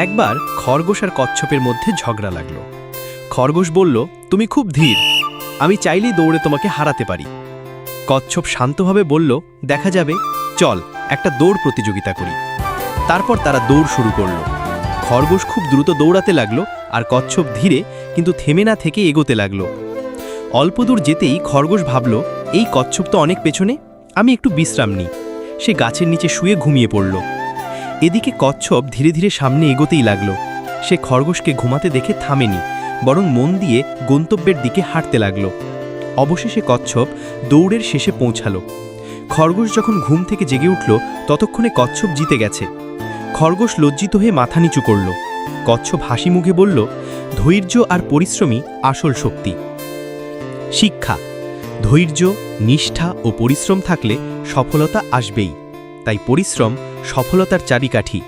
একবার খরগোশ আর কচ্ছপের মধ্যে ঝগড়া লাগলো। খরগোশ বলল, তুমি খুব ধীর, আমি চাইলেই দৌড়ে তোমাকে হারাতে পারি। কচ্ছপ শান্তভাবে বলল, দেখা যাবে, চল একটা দৌড় প্রতিযোগিতা করি। তারপর তারা দৌড় শুরু করল। খরগোশ খুব দ্রুত দৌড়াতে লাগলো আর কচ্ছপ ধীরে কিন্তু থেমে না থেকে এগোতে লাগলো। অল্প দূর যেতেই খরগোশ ভাবল, এই কচ্ছপ তো অনেক পেছনে, আমি একটু বিশ্রাম নিই। সে গাছের নিচে শুয়ে ঘুমিয়ে পড়ল। এদিকে কচ্ছপ ধীরে ধীরে সামনে এগোতেই লাগল। সে খরগোশকে ঘুমাতে দেখে থামেনি, বরং মন দিয়ে গন্তব্যের দিকে হাঁটতে লাগল। অবশেষে কচ্ছপ দৌড়ের শেষে পৌঁছালো। খরগোশ যখন ঘুম থেকে জেগে উঠল, ততক্ষণে কচ্ছপ জিতে গেছে। খরগোশ লজ্জিত হয়ে মাথা নিচু করল। কচ্ছপ হাসি মুখে বলল, ধৈর্য আর পরিশ্রমই আসল শক্তি। শিক্ষা: ধৈর্য, নিষ্ঠা ও পরিশ্রম থাকলে সফলতা আসবেই। তাই পরিশ্রম সফলতার চাবিকাঠি।